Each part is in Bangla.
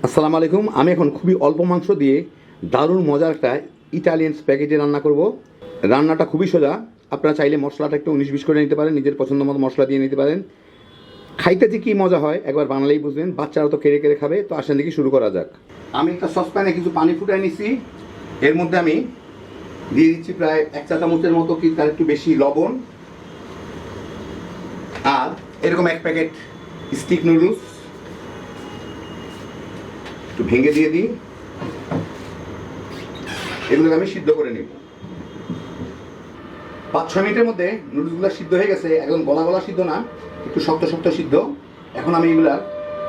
আসসালামু আলাইকুম। আমি এখন খুবই অল্প মাংস দিয়ে দারুণ মজার একটা ইটালিয়ান স্প্যাগেটি রান্না করব। রান্নাটা খুবই সোজা। আপনারা চাইলে মশলাটা একটু 19-20 করে নিতে পারেন, নিজের পছন্দ মতো মশলা দিয়ে নিতে পারেন। খাইতে যে কী মজা হয় একবার বানালেই বুঝবেন। বাচ্চারা তো কেড়ে কেড়ে খাবে। তো আসেন দেখি শুরু করা যাক। আমি একটা সসপ্যানে কিছু পানি ফুটাই নিছি। এর মধ্যে আমি দিয়ে দিচ্ছি প্রায় 1 চা চামচের মতো কি তার একটু বেশি লবণ, আর এরকম 1 প্যাকেট স্টিক নুডলস একটু ভেঙে দিয়ে দিই। এগুলোকে আমি সিদ্ধ করে নিব। 5-6 মিনিটের মধ্যে নুডলসগুলো সিদ্ধ হয়ে গেছে। একদম গলা গলা সিদ্ধ না, একটু শক্ত শক্ত সিদ্ধ। এখন আমি এগুলার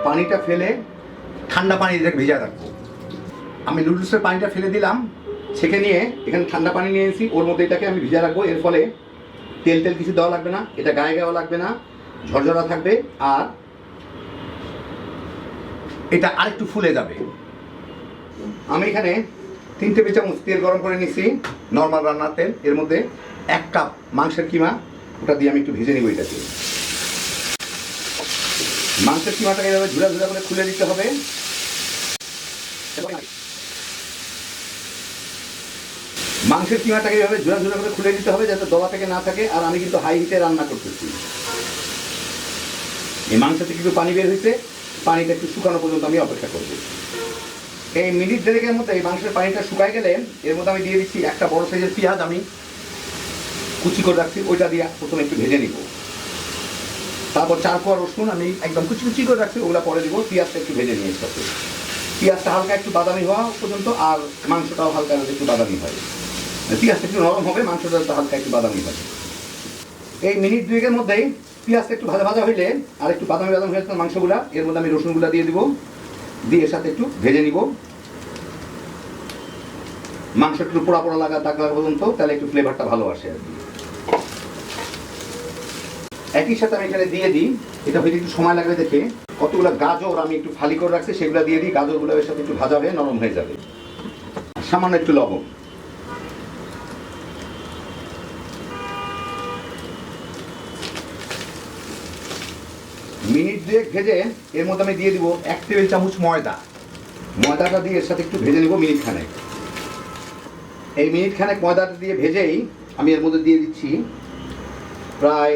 পানিটা ফেলে ঠান্ডা পানি দিয়ে ভিজা রাখবো। আমি নুডলসের পানিটা ফেলে দিলাম, ছেঁকে নিয়ে এখানে ঠান্ডা পানি নিয়ে এসেছি, ওর মধ্যে এটাকে আমি ভিজা রাখবো। এর ফলে তেল তেল কিছু দেওয়া লাগবে না, এটা গায়ে গায়েও লাগবে না, ঝরঝরা থাকবে, আর এটা আরেকটু ফুলে যাবে। আমি এখানে 3 টেবিল চামচ তেল গরম করে নিচ্ছি, নর্মাল রান্নার তেল। এর মধ্যে 1 কাপ মাংসের কিমা, ওটা দিয়ে আমি একটু ভেজে নিব। এটাকে মাংসের কিমাটাকে এভাবে ঝুড়া ঝুড়া করে খুলে দিতে হবে। মাংসের কিমাটাকে এভাবে ঝুড়া ঝুড়া করে খুলে দিতে হবে যাতে দলা থেকে না থাকে। আর আমি কিন্তু হাই হিটে রান্না করতেছি। এই মাংস থেকে একটু পানি বের হয়েছে, পানিটা একটু শুকানো পর্যন্ত আমি অপেক্ষা করব। এই মিনিট দেড়েকের মধ্যে এই মাংসের পানিটা শুকায় গেলে এর মধ্যে আমি দিয়ে দিচ্ছি একটা বড় সাইজের পেঁয়াজ, আমি কুচি করে রাখছি, ওইটা দিয়ে প্রথমে একটু ভেজে নিব। তারপর 4 কোয়া রসুন আমি একদম কুচি কুচি করে রাখছি, ওগুলো পরে দিব। পেঁয়াজটা একটু ভেজে নিয়ে সাথে পেঁয়াজটা হালকা একটু বাদামি হওয়া পর্যন্ত, আর মাংসটাও হালকা একটু বাদামি হয়। পেঁয়াজটা একটু নরম হবে, মাংসটা হালকা একটু বাদামি হবে। এই মিনিট 2-এর মধ্যেই পেঁয়াজটা একটু ভাজা ভাজা হইলে আর একটু বাদামি বাদামি হয়ে যাচ্ছে মাংসগুলা, এর মধ্যে আমি রসুনগুলা দিয়ে দিব, দিয়ে সাথে একটু ভেজে নিব। মাংস একটু পোড়া পোড়া লাগা দাগ লাগা পর্যন্ত, তাহলে একটু ফ্লেভারটা ভালো আসে আর কি। একই সাথে আমি এখানে দিয়ে দিই, এটা হয়তো একটু সময় লাগবে দেখে, কতগুলো গাজর আমি একটু ফালি করে রাখছি, সেগুলো দিয়ে দিই। গাজরগুলো এর সাথে একটু ভাজা হয়ে নরম হয়ে যাবে। সামান্য একটু লবণ। মিনিট 2 ভেজে এর মধ্যে আমি দিয়ে দিব 1 টেবিল চামচ ময়দা। ময়দাটা দিয়ে এর সাথে একটু ভেজে নেব মিনিট খানেক। এই মিনিট খানেক ময়দাটা দিয়ে ভেজেই আমি এর মধ্যে দিয়ে দিচ্ছি প্রায়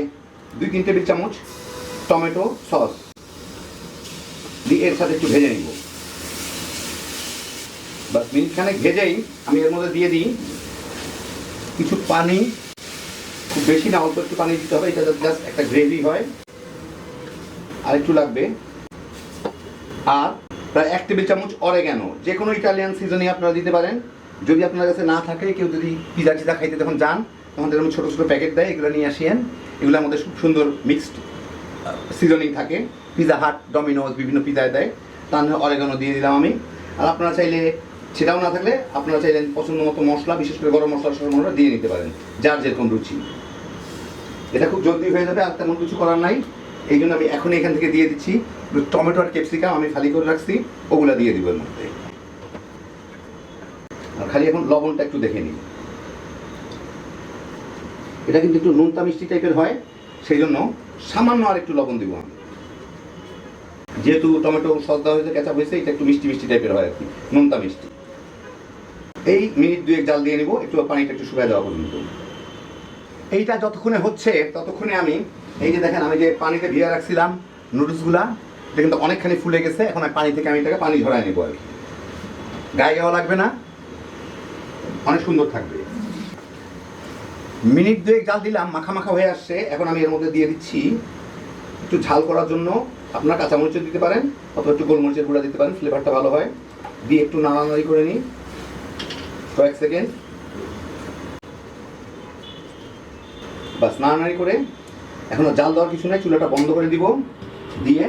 2-3 টেবিল চামচ টমেটো সস, দিয়ে এর সাথে একটু ভেজে নিব। বাস মিনিট খানেক ভেজেই আমি এর মধ্যে দিয়ে দিই কিছু পানি, খুব বেশি না, অল্প একটু পানি দিতে হবে, এটা জাস্ট একটা গ্রেভি হয়। আর একটু লাগবে, আর প্রায় 1 টেবিল চামচ অরেগানো। যে কোনো ইটালিয়ান সিজনিং আপনারা দিতে পারেন। যদি আপনার কাছে না থাকে, কেউ যদি পিজা টিজা খাইতে যখন যান তখন এরকম ছোটো ছোটো প্যাকেট দেয়, এগুলো নিয়ে আসেন। এগুলোর মধ্যে খুব সুন্দর মিক্সড সিজনিং থাকে। পিজা হাট, ডমিনোজ বিভিন্ন পিজায় দেয়। তার জন্য অরেগানো দিয়ে দিলাম আমি। আর আপনারা চাইলে সেটাও না থাকলে আপনারা চাইলেন পছন্দ মতো মশলা, বিশেষ করে গরম মশলা মশলা দিয়ে নিতে পারেন, যার যেরকম রুচি। এটা খুব জলদি হয়ে যাবে, আর তেমন কিছু করার নাই। এই জন্য আমি এখন এখান থেকে দিয়ে দিচ্ছি টমেটো আর ক্যাপসিকাম আমি ফালি করে রাখছি, ওগুলা দিয়ে দিব এর মধ্যে। আর খালি এখন লবণটা একটু দেখে নিই। এটা কিন্তু একটু নুনতা মিষ্টি টাইপের হয়, সেই জন্য সামান্য আর একটু লবণ দিব আমি। যেহেতু টমেটো সস দেওয়া হয়েছে, কেঁচা হয়েছে, এটা একটু মিষ্টি মিষ্টি টাইপের হয় আর কি, নুনতা মিষ্টি। এই মিনিট 2 জাল দিয়ে নিব, একটু পানিটা একটু শুকায় যাওয়া পর্যন্ত। এইটা যতক্ষণে হচ্ছে ততক্ষণে আমি এই যে দেখেন, আমি যে পানিতে ভিজে রাখছিলাম নুডলসগুলা, এটা কিন্তু অনেকখানি ফুলে গেছে। এখন পানি থেকে আমি এটাকে পানি ঝরাই নেবো আর কি। গায়ে গাওয়া লাগবে না, অনেক সুন্দর থাকবে। মিনিট 2 জাল দিলাম, মাখা মাখা হয়ে আসছে। এখন আমি এর মধ্যে দিয়ে দিচ্ছি একটু ঝাল করার জন্য আপনারা কাঁচামরিচের দিতে পারেন, অথবা একটু গোলমরিচের গুঁড়া দিতে পারেন, ফ্লেভারটা ভালো হয়। দিয়ে একটু নাড়ানাড়ি করে নিই কয়েক সেকেন্ড। বাস নাড়ানাড়ি করে, এখন জাল দেওয়ার কিছু নাই, চুলাটা বন্ধ করে দিব। দিয়ে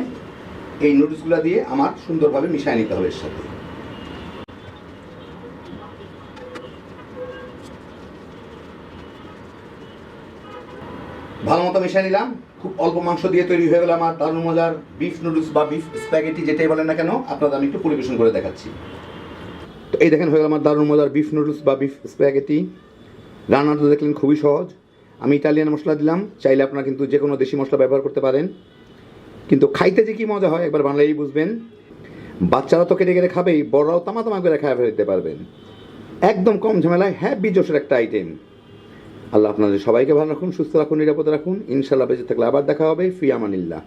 এই নুডলসগুলো দিয়ে আমার সুন্দরভাবে মিশিয়ে নিতে হবে এর সাথে। ভালো মতো মিশিয়ে নিলাম। খুব অল্প মাংস দিয়ে তৈরি হয়ে গেল আমার দারুণ মজার বিফ নুডলস বা বিফ স্প্যাগেটি, যেটাই বলেন না কেন। আপনাদের আমি একটু পরিবেশন করে দেখাচ্ছি। তো এই দেখেন, হয়ে গেল আমার দারুণ মজার বিফ নুডলস বা বিফ স্প্যাগেটি। রান্নাটা দেখলেন খুবই সহজ। আমি ইটালিয়ান মশলা দিলাম, চাইলে আপনারা কিন্তু যে কোনো দেশি মশলা ব্যবহার করতে পারেন। কিন্তু খাইতে যে কী মজা হয় একবার বানালেই বুঝবেন। বাচ্চারা তো কেটে কেটে খাবেই, বড়রাও তামা তামা করে খায় ফেলতে পারবেন। একদম কম ঝামেলায় হ্যাপি জোশের একটা আইটেম। আল্লাহ আপনাদের সবাইকে ভালো রাখুন, সুস্থ রাখুন, নিরাপদে রাখুন। ইনশাল্লাহ বেঁচে থাকলে আবার দেখা হবে। ফি আমানিল্লাহ।